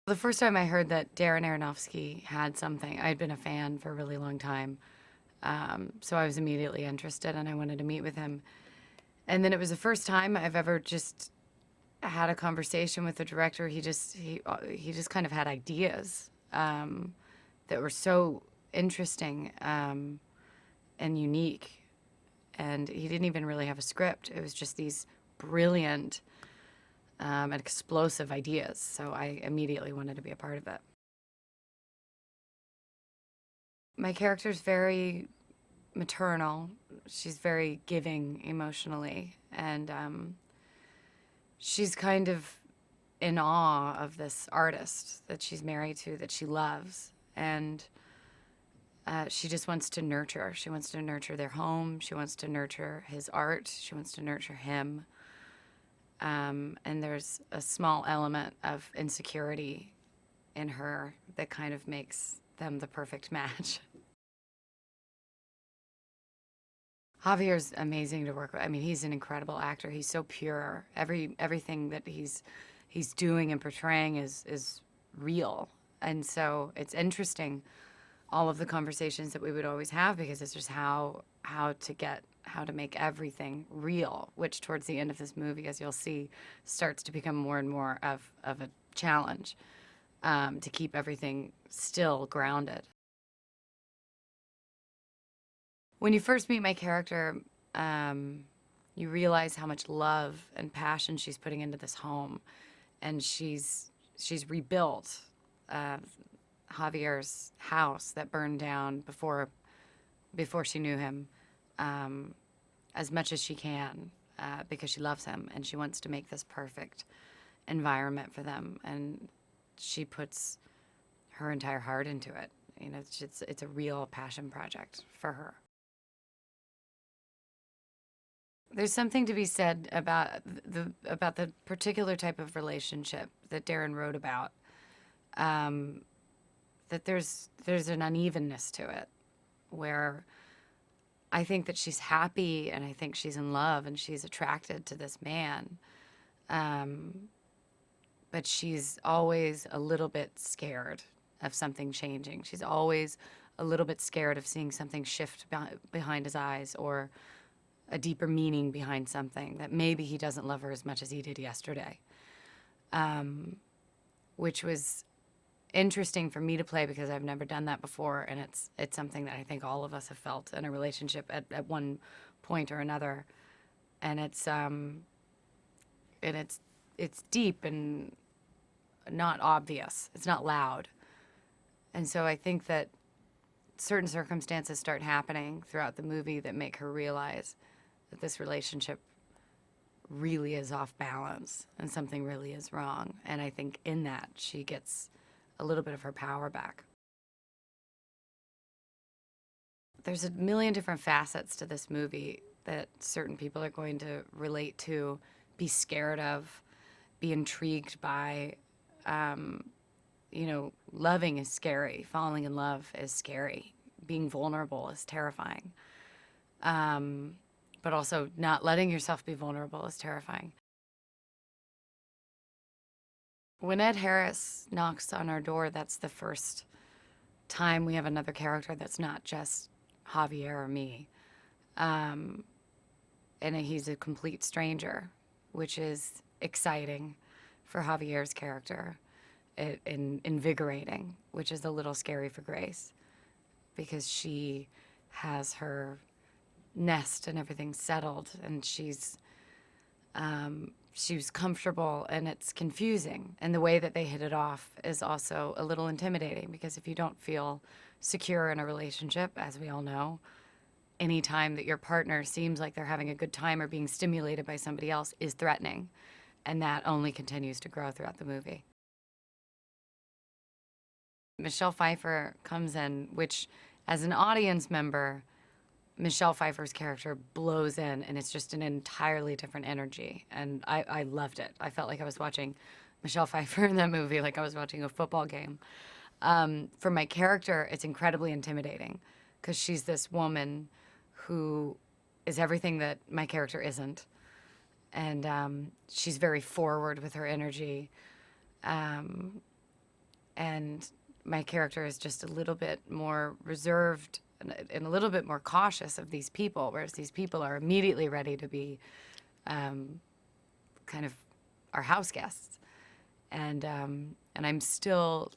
The first time I heard that Darren Aronofsky had something, I had been a fan for a really long time. So I was immediately interested and I wanted to meet with him. And then it was the first time I've ever just had a conversation with the director. He just kind of had ideas that were so interesting and unique. And he didn't even really have a script. It was just these brilliant and explosive ideas. So I immediately wanted to be a part of it. My character's very maternal. She's very giving emotionally. And she's kind of in awe of this artist that she's married to, that she loves. And she just wants to nurture. She wants to nurture their home. She wants to nurture his art. She wants to nurture him. And there's a small element of insecurity in her that kind of makes them the perfect match. Javier's amazing to work with. I mean, he's an incredible actor. He's so pure. Everything that he's doing and portraying is real. And so it's interesting, all of the conversations that we would always have, because it's just how to make everything real, which towards the end of this movie, as you'll see, starts to become more and more of a challenge to keep everything still grounded. When you first meet my character, you realize how much love and passion she's putting into this home, and she's rebuilt Javier's house that burned down before she knew him, as much as she can, because she loves him and she wants to make this perfect environment for them, and she puts her entire heart into it. You know, it's a real passion project for her. There's something to be said about the particular type of relationship that Darren wrote about. That there's an unevenness to it, where I think that she's happy and I think she's in love and she's attracted to this man, but she's always a little bit scared of something changing. She's always a little bit scared of seeing something shift behind his eyes, or a deeper meaning behind something, that maybe he doesn't love her as much as he did yesterday, which was interesting for me to play because I've never done that before, and it's something that I think all of us have felt in a relationship at one point or another, and it's deep and not obvious. It's not loud, and so I think that certain circumstances start happening throughout the movie that make her realize that this relationship really is off balance and something really is wrong. And I think in that she gets a little bit of her power back. There's a million different facets to this movie that certain people are going to relate to, be scared of, be intrigued by. You know, loving is scary. Falling in love is scary. Being vulnerable is terrifying. But also not letting yourself be vulnerable is terrifying. When Ed Harris knocks on our door, that's the first time we have another character that's not just Javier or me. And he's a complete stranger, which is exciting for Javier's character, and invigorating, which is a little scary for Grace, because she has her nest and everything settled, and she's comfortable, and it's confusing. And the way that they hit it off is also a little intimidating, because if you don't feel secure in a relationship, as we all know, any time that your partner seems like they're having a good time or being stimulated by somebody else is threatening, and that only continues to grow throughout the movie. Michelle Pfeiffer comes in, which, as an audience member, Michelle Pfeiffer's character blows in, and it's just an entirely different energy. And I loved it. I felt like I was watching Michelle Pfeiffer in that movie, like I was watching a football game. For my character, it's incredibly intimidating, because she's this woman who is everything that my character isn't. And she's very forward with her energy. and my character is just a little bit more reserved and a little bit more cautious of these people, whereas these people are immediately ready to be kind of our house guests. And I'm still,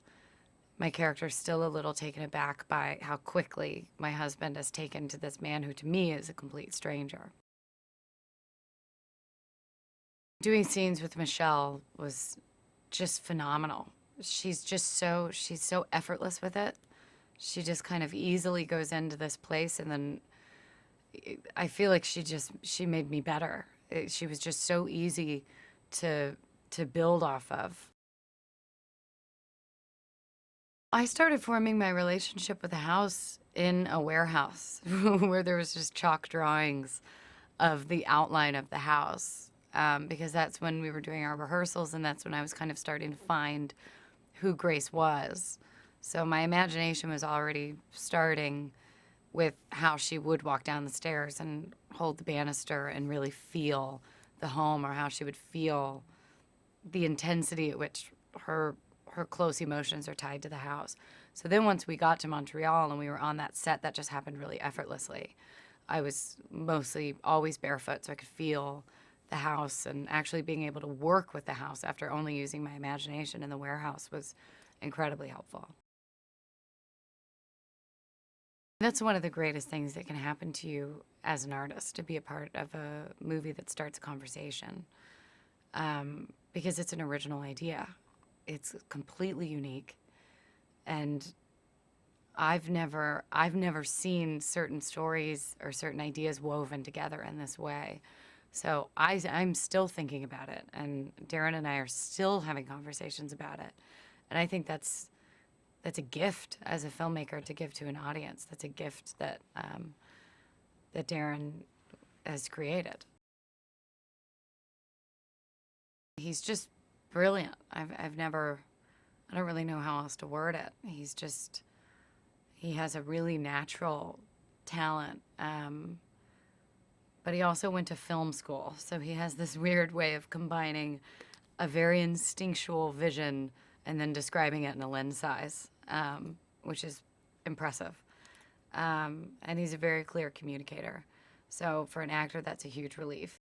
my character's still a little taken aback by how quickly my husband has taken to this man who to me is a complete stranger. Doing scenes with Michelle was just phenomenal. She's so effortless with it. She just kind of easily goes into this place, and then I feel like she made me better. She was just so easy to build off of. I started forming my relationship with the house in a warehouse where there was just chalk drawings of the outline of the house, because that's when we were doing our rehearsals, and that's when I was kind of starting to find who Grace was. So my imagination was already starting with how she would walk down the stairs and hold the banister and really feel the home, or how she would feel the intensity at which her close emotions are tied to the house. So then once we got to Montreal and we were on that set, that just happened really effortlessly. I was mostly always barefoot, so I could feel the house, and actually being able to work with the house after only using my imagination in the warehouse was incredibly helpful. That's one of the greatest things that can happen to you as an artist, to be a part of a movie that starts a conversation, because it's an original idea. It's completely unique, and I've never seen certain stories or certain ideas woven together in this way. So I'm still thinking about it, and Darren and I are still having conversations about it. And I think that's a gift as a filmmaker to give to an audience. That's a gift that that Darren has created. He's just brilliant. I don't really know how else to word it. He has a really natural talent. But he also went to film school, so he has this weird way of combining a very instinctual vision and then describing it in a lens size, which is impressive. And he's a very clear communicator. So for an actor, that's a huge relief.